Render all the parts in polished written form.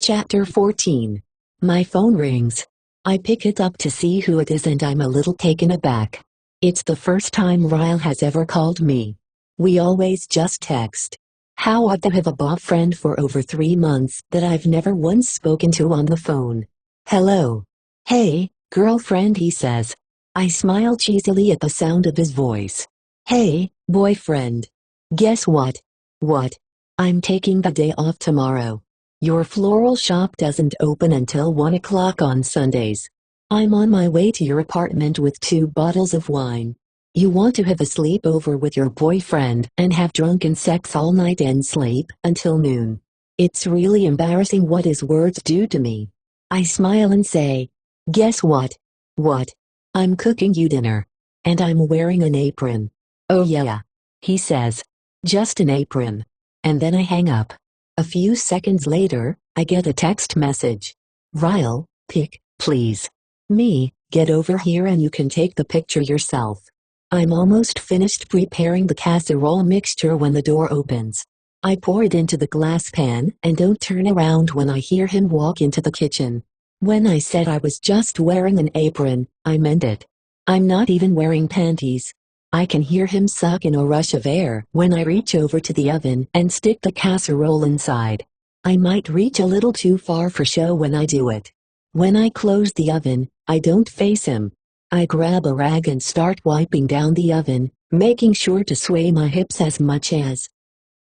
Chapter 14. My phone rings. I pick it up to see who it is and I'm a little taken aback. It's the first time Ryle has ever called me. We always just text. How odd to have a boyfriend for over 3 months that I've never once spoken to on the phone. Hello. Hey, girlfriend, he says. I smile cheesily at the sound of his voice. Hey, boyfriend. Guess what? What? I'm taking the day off tomorrow. Your floral shop doesn't open until 1 o'clock on Sundays. I'm on my way to your apartment with 2 bottles of wine. You want to have a sleepover with your boyfriend and have drunken sex all night and sleep until noon. It's really embarrassing what his words do to me. I smile and say, guess what? What? I'm cooking you dinner. And I'm wearing an apron. Oh yeah. He says. Just an apron. And then I hang up. A few seconds later, I get a text message. Ryle, pic, please. Me, get over here and you can take the picture yourself. I'm almost finished preparing the casserole mixture when the door opens. I pour it into the glass pan and don't turn around when I hear him walk into the kitchen. When I said I was just wearing an apron, I meant it. I'm not even wearing panties. I can hear him suck in a rush of air when I reach over to the oven and stick the casserole inside. I might reach a little too far for show when I do it. When I close the oven, I don't face him. I grab a rag and start wiping down the oven, making sure to sway my hips as much as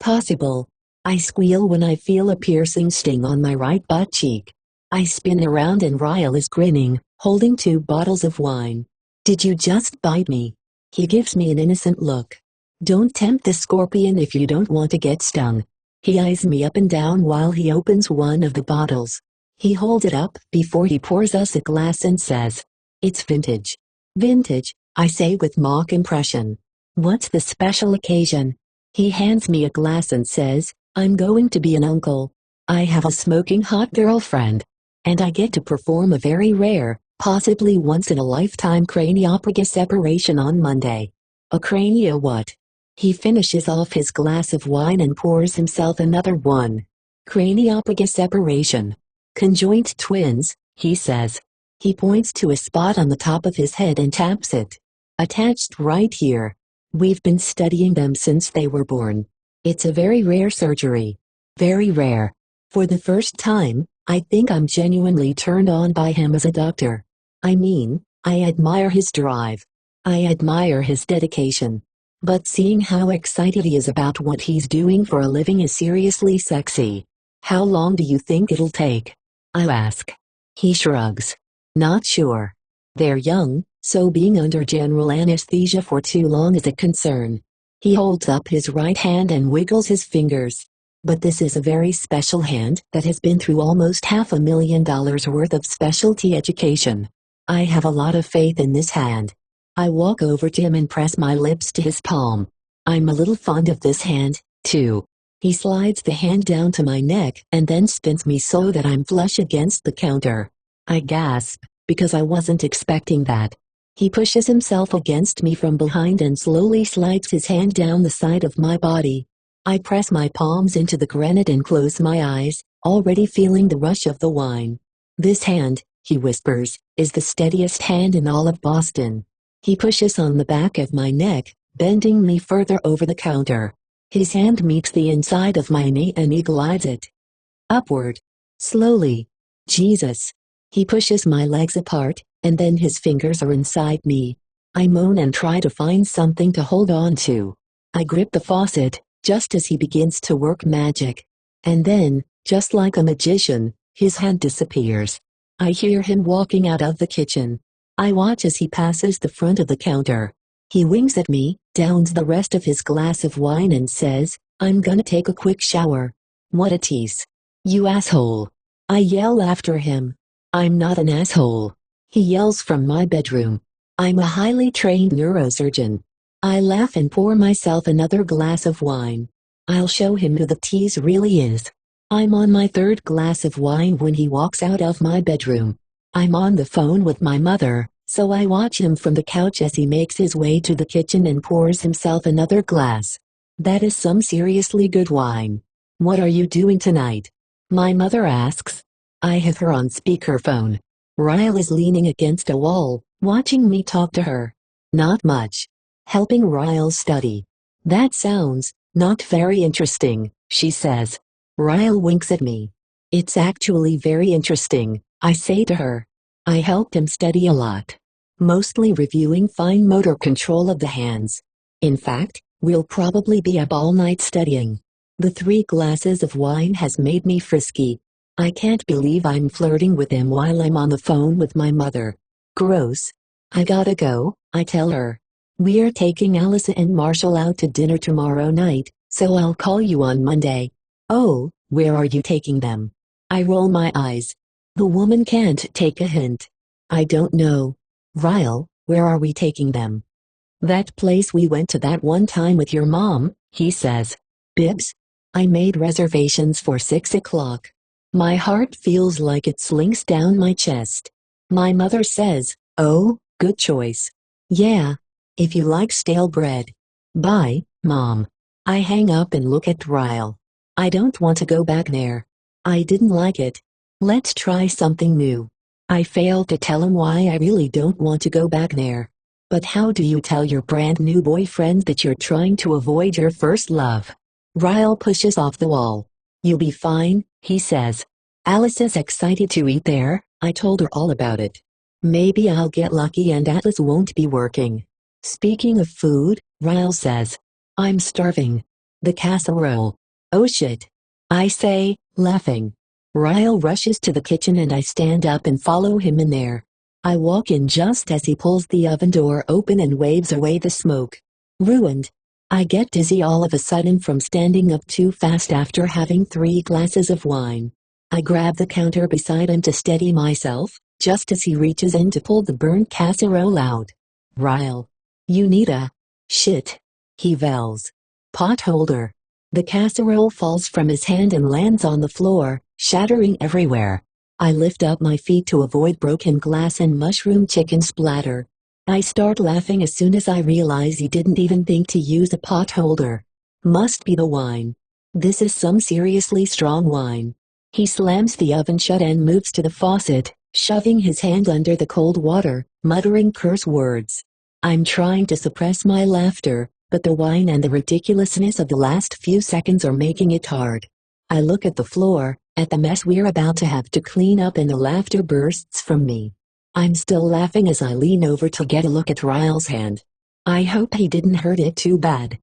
possible. I squeal when I feel a piercing sting on my right butt cheek. I spin around and Ryle is grinning, holding 2 bottles of wine. Did you just bite me? He gives me an innocent look. Don't tempt the scorpion if you don't want to get stung. He eyes me up and down while he opens one of the bottles. He holds it up before he pours us a glass and says, it's vintage. Vintage, I say with mock impression. What's the special occasion? He hands me a glass and says, I'm going to be an uncle. I have a smoking hot girlfriend. And I get to perform a very rare, possibly once-in-a-lifetime craniophagus separation on Monday. A crania what? He finishes off his glass of wine and pours himself another one. Craniophagus separation. Conjoint twins, he says. He points to a spot on the top of his head and taps it. Attached right here. We've been studying them since they were born. It's a very rare surgery. Very rare. For the first time, I think I'm genuinely turned on by him as a doctor. I mean, I admire his drive. I admire his dedication. But seeing how excited he is about what he's doing for a living is seriously sexy. How long do you think it'll take? I ask. He shrugs. Not sure. They're young, so being under general anesthesia for too long is a concern. He holds up his right hand and wiggles his fingers. But this is a very special hand that has been through almost $500,000 worth of specialty education. I have a lot of faith in this hand. I walk over to him and press my lips to his palm. I'm a little fond of this hand, too. He slides the hand down to my neck and then spins me so that I'm flush against the counter. I gasp, because I wasn't expecting that. He pushes himself against me from behind and slowly slides his hand down the side of my body. I press my palms into the granite and close my eyes, already feeling the rush of the wine. This hand, he whispers, is the steadiest hand in all of Boston. He pushes on the back of my neck, bending me further over the counter. His hand meets the inside of my knee and he glides it upward. Slowly. Jesus. He pushes my legs apart, and then his fingers are inside me. I moan and try to find something to hold on to. I grip the faucet, just as he begins to work magic. And then, just like a magician, his hand disappears. I hear him walking out of the kitchen. I watch as he passes the front of the counter. He winks at me, downs the rest of his glass of wine and says, I'm gonna take a quick shower. What a tease. You asshole. I yell after him. I'm not an asshole. He yells from my bedroom. I'm a highly trained neurosurgeon. I laugh and pour myself another glass of wine. I'll show him who the tease really is. I'm on my 3rd glass of wine when he walks out of my bedroom. I'm on the phone with my mother, so I watch him from the couch as he makes his way to the kitchen and pours himself another glass. That is some seriously good wine. What are you doing tonight? My mother asks, I have her on speakerphone. Ryle is leaning against a wall, watching me talk to her. Not much. Helping Ryle study. That sounds not very interesting, she says. Ryle winks at me. It's actually very interesting, I say to her. I helped him study a lot. Mostly reviewing fine motor control of the hands. In fact, we'll probably be up all night studying. The 3 glasses of wine has made me frisky. I can't believe I'm flirting with him while I'm on the phone with my mother. Gross. I gotta go, I tell her. We're taking Alyssa and Marshall out to dinner tomorrow night, so I'll call you on Monday. Oh, where are you taking them? I roll my eyes. The woman can't take a hint. I don't know. Ryle, where are we taking them? That place we went to that one time with your mom, he says. Bibbs? I made reservations for 6 o'clock. My heart feels like it slinks down my chest. My mother says, oh, good choice. Yeah. If you like stale bread. Bye, Mom. I hang up and look at Ryle. I don't want to go back there. I didn't like it. Let's try something new. I fail to tell him why I really don't want to go back there. But how do you tell your brand new boyfriend that you're trying to avoid your first love? Ryle pushes off the wall. You'll be fine, he says. Alice is excited to eat there, I told her all about it. Maybe I'll get lucky and Atlas won't be working. Speaking of food, Ryle says. I'm starving. The casserole. Oh shit. I say, laughing. Ryle rushes to the kitchen and I stand up and follow him in there. I walk in just as he pulls the oven door open and waves away the smoke. Ruined. I get dizzy all of a sudden from standing up too fast after having 3 glasses of wine. I grab the counter beside him to steady myself, just as he reaches in to pull the burnt casserole out. Ryle. You need a shit. He yells. Pot holder. The casserole falls from his hand and lands on the floor, shattering everywhere. I lift up my feet to avoid broken glass and mushroom chicken splatter. I start laughing as soon as I realize he didn't even think to use a pot holder. Must be the wine. This is some seriously strong wine. He slams the oven shut and moves to the faucet, shoving his hand under the cold water, muttering curse words. I'm trying to suppress my laughter, but the wine and the ridiculousness of the last few seconds are making it hard. I look at the floor, at the mess we're about to have to clean up, and the laughter bursts from me. I'm still laughing as I lean over to get a look at Ryle's hand. I hope he didn't hurt it too bad.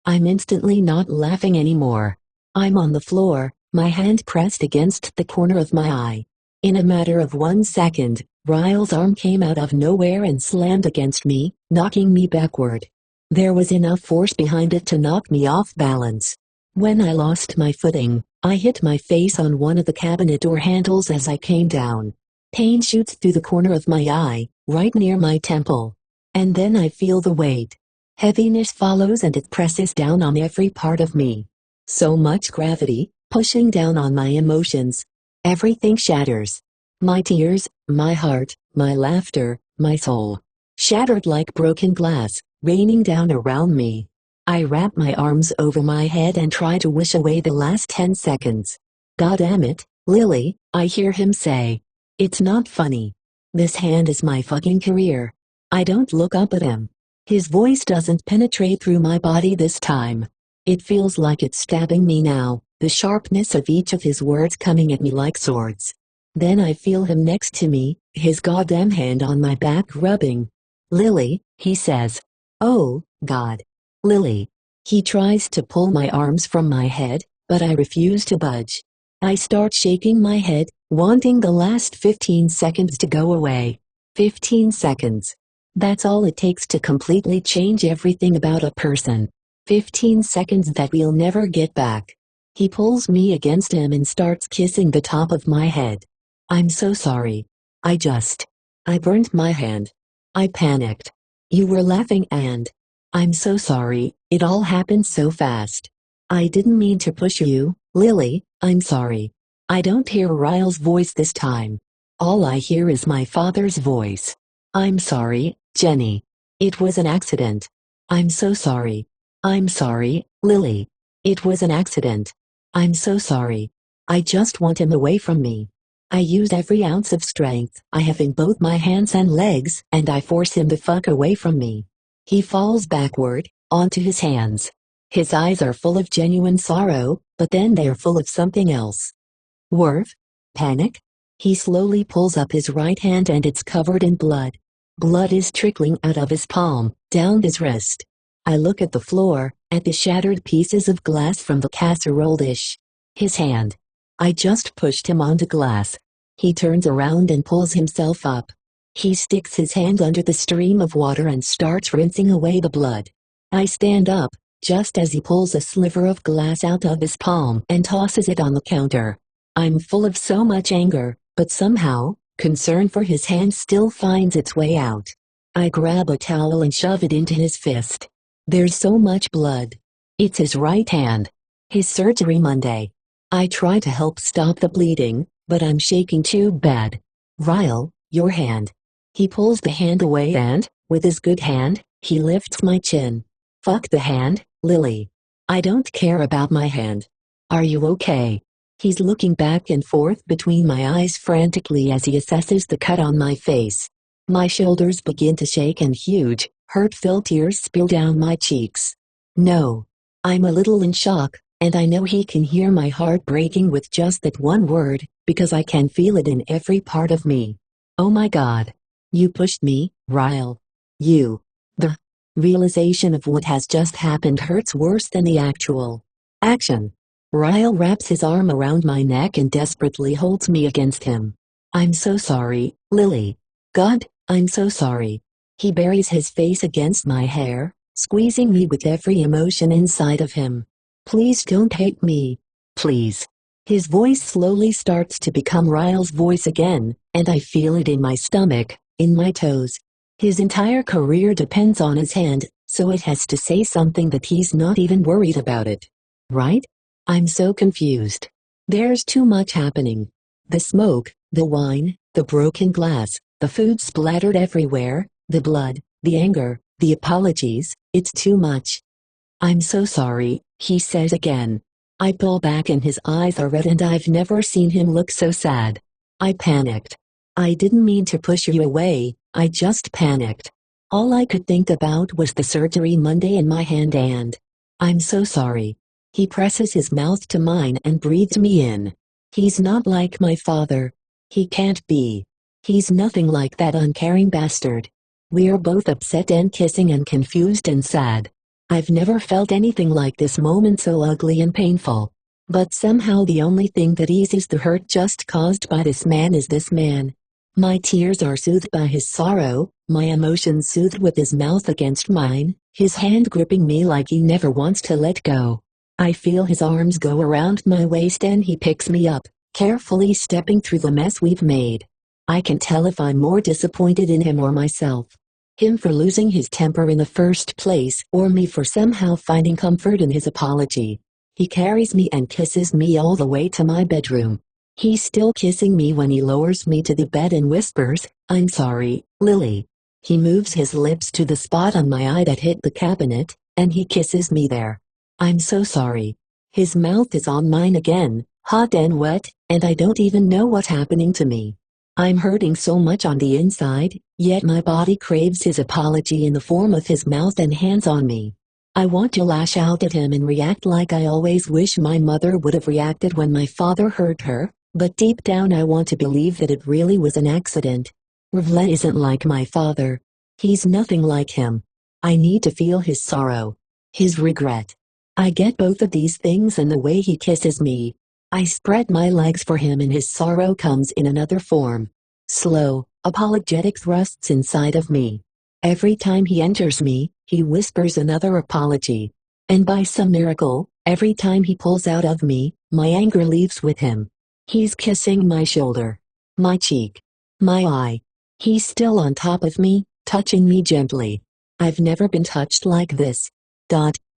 I'm instantly not laughing anymore. I'm on the floor, my hand pressed against the corner of my eye. In a matter of 1 second, Ryle's arm came out of nowhere and slammed against me, knocking me backward. There was enough force behind it to knock me off balance. When I lost my footing, I hit my face on one of the cabinet door handles as I came down. Pain shoots through the corner of my eye, right near my temple. And then I feel the weight. Heaviness follows and it presses down on every part of me. So much gravity, pushing down on my emotions. Everything shatters. My tears, my heart, my laughter, my soul. Shattered like broken glass, raining down around me. I wrap my arms over my head and try to wish away the last 10 seconds. God damn it, Lily, I hear him say. It's not funny. This hand is my fucking career. I don't look up at him. His voice doesn't penetrate through my body this time. It feels like it's stabbing me now, the sharpness of each of his words coming at me like swords. Then I feel him next to me, his goddamn hand on my back rubbing. Lily, he says. Oh, God. Lily. He tries to pull my arms from my head, but I refuse to budge. I start shaking my head, wanting the last 15 seconds to go away. 15 seconds. That's all it takes to completely change everything about a person. 15 seconds that we'll never get back. He pulls me against him and starts kissing the top of my head. I'm so sorry. I burned my hand. I panicked. You were laughing and... I'm so sorry, it all happened so fast. I didn't mean to push you, Lily, I'm sorry. I don't hear Ryle's voice this time. All I hear is my father's voice. I'm sorry, Jenny. It was an accident. I'm so sorry. I'm sorry, Lily. It was an accident. I'm so sorry. I just want him away from me. I use every ounce of strength I have in both my hands and legs, and I force him the fuck away from me. He falls backward, onto his hands. His eyes are full of genuine sorrow, but then they are full of something else. Worf? Panic? He slowly pulls up his right hand and it's covered in blood. Blood is trickling out of his palm, down his wrist. I look at the floor, at the shattered pieces of glass from the casserole dish. His hand. I just pushed him onto glass. He turns around and pulls himself up. He sticks his hand under the stream of water and starts rinsing away the blood. I stand up, just as he pulls a sliver of glass out of his palm and tosses it on the counter. I'm full of so much anger, but somehow, concern for his hand still finds its way out. I grab a towel and shove it into his fist. There's so much blood. It's his right hand. His surgery Monday. I try to help stop the bleeding, but I'm shaking too bad. Ryle, your hand. He pulls the hand away and, with his good hand, he lifts my chin. Fuck the hand, Lily. I don't care about my hand. Are you okay? He's looking back and forth between my eyes frantically as he assesses the cut on my face. My shoulders begin to shake and huge, hurt-filled tears spill down my cheeks. No. I'm a little in shock, and I know he can hear my heart breaking with just that one word, because I can feel it in every part of me. Oh my God. You pushed me, Ryle. You. The realization of what has just happened hurts worse than the actual action. Ryle wraps his arm around my neck and desperately holds me against him. I'm so sorry, Lily. God, I'm so sorry. He buries his face against my hair, squeezing me with every emotion inside of him. Please don't hate me. Please. His voice slowly starts to become Ryle's voice again, and I feel it in my stomach, in my toes. His entire career depends on his hand, so it has to say something that he's not even worried about it. Right? I'm so confused. There's too much happening. The smoke, the wine, the broken glass, the food splattered everywhere, the blood, the anger, the apologies, it's too much. I'm so sorry, he says again. I pull back and his eyes are red and I've never seen him look so sad. I panicked. I didn't mean to push you away, I just panicked. All I could think about was the surgery Monday in my hand and I'm so sorry. He presses his mouth to mine and breathes me in. He's not like my father. He can't be. He's nothing like that uncaring bastard. We're both upset and kissing and confused and sad. I've never felt anything like this moment so ugly and painful. But somehow the only thing that eases the hurt just caused by this man is this man. My tears are soothed by his sorrow, my emotions soothed with his mouth against mine, his hand gripping me like he never wants to let go. I feel his arms go around my waist and he picks me up, carefully stepping through the mess we've made. I can tell if I'm more disappointed in him or myself. Him for losing his temper in the first place or me for somehow finding comfort in his apology. He carries me and kisses me all the way to my bedroom. He's still kissing me when he lowers me to the bed and whispers, "I'm sorry, Lily." He moves his lips to the spot on my eye that hit the cabinet, and he kisses me there. I'm so sorry. His mouth is on mine again, hot and wet, and I don't even know what's happening to me. I'm hurting so much on the inside, yet my body craves his apology in the form of his mouth and hands on me. I want to lash out at him and react like I always wish my mother would have reacted when my father hurt her, but deep down I want to believe that it really was an accident. Revlet isn't like my father. He's nothing like him. I need to feel his sorrow. His regret. I get both of these things in the way he kisses me. I spread my legs for him and his sorrow comes in another form. Slow, apologetic thrusts inside of me. Every time he enters me, he whispers another apology. And by some miracle, every time he pulls out of me, my anger leaves with him. He's kissing my shoulder. My cheek. My eye. He's still on top of me, touching me gently. I've never been touched like this.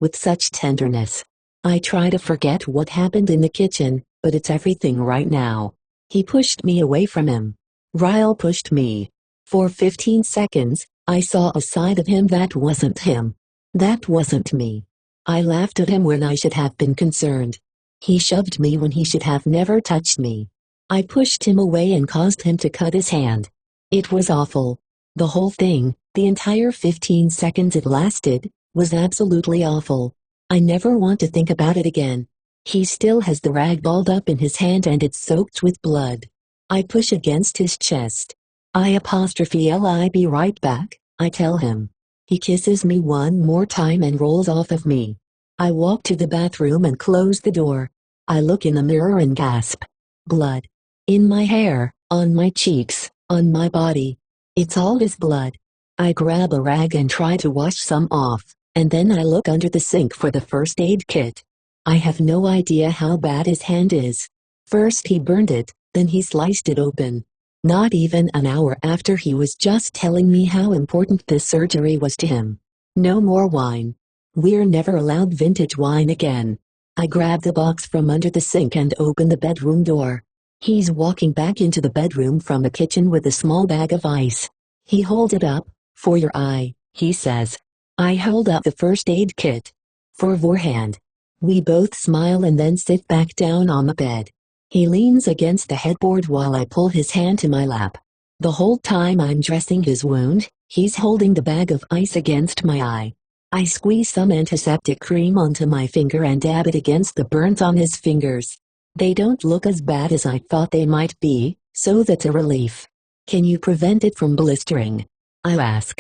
With such tenderness. I try to forget what happened in the kitchen, but it's everything right now. He pushed me away from him. Ryle pushed me. For 15 seconds, I saw a side of him that wasn't him. That wasn't me. I laughed at him when I should have been concerned. He shoved me when he should have never touched me. I pushed him away and caused him to cut his hand. It was awful. The whole thing, the entire 15 seconds it lasted, was absolutely awful. I never want to think about it again. He still has the rag balled up in his hand and it's soaked with blood. I push against his chest. I'll be right back, I tell him. He kisses me one more time and rolls off of me. I walk to the bathroom and close the door. I look in the mirror and gasp. Blood. In my hair, on my cheeks, on my body. It's all his blood. I grab a rag and try to wash some off, and then I look under the sink for the first aid kit. I have no idea how bad his hand is. First he burned it, then he sliced it open. Not even an hour after he was just telling me how important this surgery was to him. No more wine. We're never allowed vintage wine again. I grab the box from under the sink and open the bedroom door. He's walking back into the bedroom from the kitchen with a small bag of ice. He holds it up. For your eye, he says. I hold up the first aid kit. For your hand. We both smile and then sit back down on the bed. He leans against the headboard while I pull his hand to my lap. The whole time I'm dressing his wound, he's holding the bag of ice against my eye. I squeeze some antiseptic cream onto my finger and dab it against the burns on his fingers. They don't look as bad as I thought they might be, so that's a relief. Can you prevent it from blistering? I ask.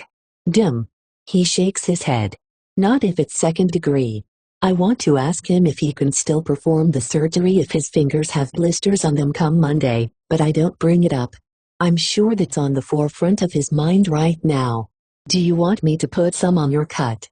He shakes his head. Not if it's second degree. I want to ask him if he can still perform the surgery if his fingers have blisters on them come Monday, but I don't bring it up. I'm sure that's on the forefront of his mind right now. Do you want me to put some on your cut?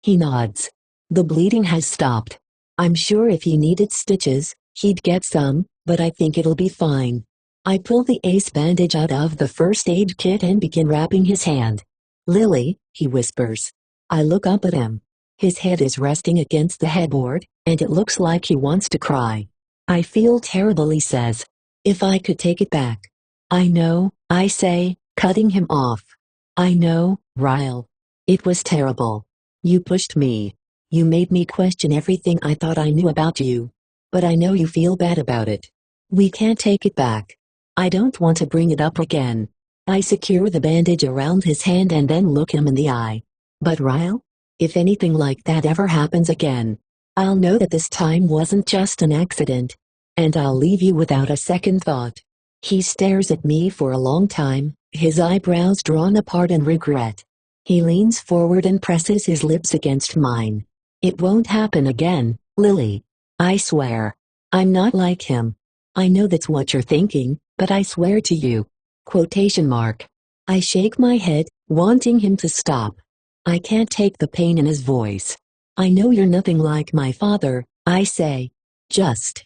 He nods. The bleeding has stopped. I'm sure if he needed stitches, he'd get some, but I think it'll be fine. I pull the ace bandage out of the first aid kit and begin wrapping his hand. Lily, he whispers. I look up at him. His head is resting against the headboard, and it looks like he wants to cry. I feel terrible, he says. If I could take it back. I know, I say, cutting him off. I know, Ryle. It was terrible. You pushed me. You made me question everything I thought I knew about you. But I know you feel bad about it. We can't take it back. I don't want to bring it up again. I secure the bandage around his hand and then look him in the eye. But Ryle? If anything like that ever happens again, I'll know that this time wasn't just an accident. And I'll leave you without a second thought. He stares at me for a long time, his eyebrows drawn apart in regret. He leans forward and presses his lips against mine. It won't happen again, Lily. I swear. I'm not like him. I know that's what you're thinking, but I swear to you. Quotation mark. I shake my head, wanting him to stop. I can't take the pain in his voice. I know you're nothing like my father, I say. Just,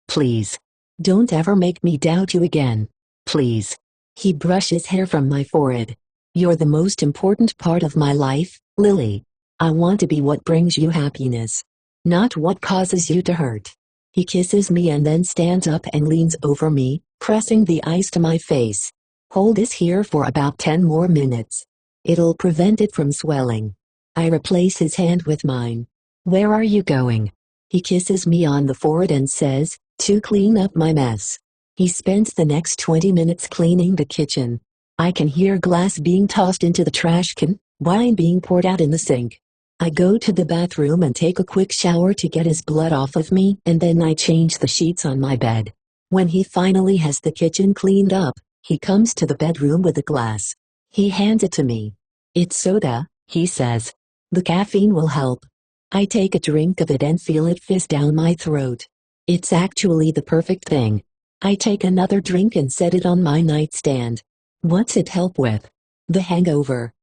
please. Don't ever make me doubt you again. Please. He brushes hair from my forehead. You're the most important part of my life, Lily. I want to be what brings you happiness, not what causes you to hurt. He kisses me and then stands up and leans over me, pressing the ice to my face. Hold this here for about 10 more minutes. It'll prevent it from swelling. I replace his hand with mine. Where are you going? He kisses me on the forehead and says, to clean up my mess. He spends the next 20 minutes cleaning the kitchen. I can hear glass being tossed into the trash can, wine being poured out in the sink. I go to the bathroom and take a quick shower to get his blood off of me, and then I change the sheets on my bed. When he finally has the kitchen cleaned up, he comes to the bedroom with a glass. He hands it to me. It's soda, he says. The caffeine will help. I take a drink of it and feel it fizz down my throat. It's actually the perfect thing. I take another drink and set it on my nightstand. What's it help with? The hangover.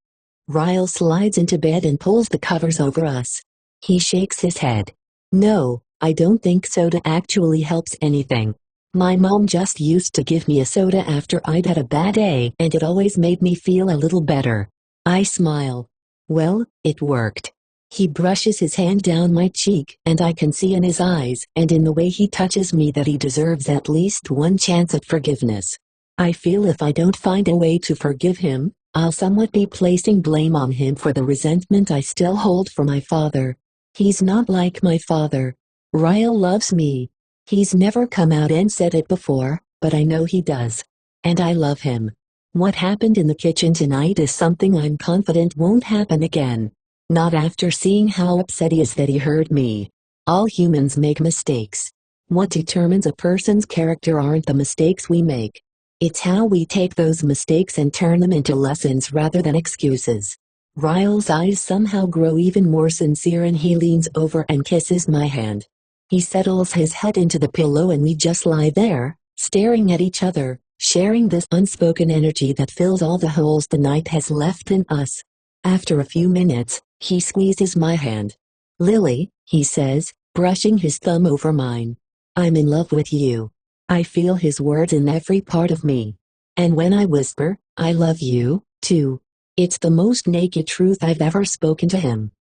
Ryle slides into bed and pulls the covers over us. He shakes his head. No, I don't think soda actually helps anything. My mom just used to give me a soda after I'd had a bad day, and it always made me feel a little better. I smile. Well, it worked. He brushes his hand down my cheek, and I can see in his eyes and in the way he touches me that he deserves at least one chance at forgiveness. I feel if I don't find a way to forgive him, I'll somewhat be placing blame on him for the resentment I still hold for my father. He's not like my father. Ryle loves me. He's never come out and said it before, but I know he does. And I love him. What happened in the kitchen tonight is something I'm confident won't happen again. Not after seeing how upset he is that he hurt me. All humans make mistakes. What determines a person's character aren't the mistakes we make. It's how we take those mistakes and turn them into lessons rather than excuses. Ryle's eyes somehow grow even more sincere and he leans over and kisses my hand. He settles his head into the pillow and we just lie there, staring at each other, sharing this unspoken energy that fills all the holes the night has left in us. After a few minutes, he squeezes my hand. "Lily," he says, brushing his thumb over mine. "I'm in love with you." I feel his words in every part of me. And when I whisper, "I love you, too," it's the most naked truth I've ever spoken to him.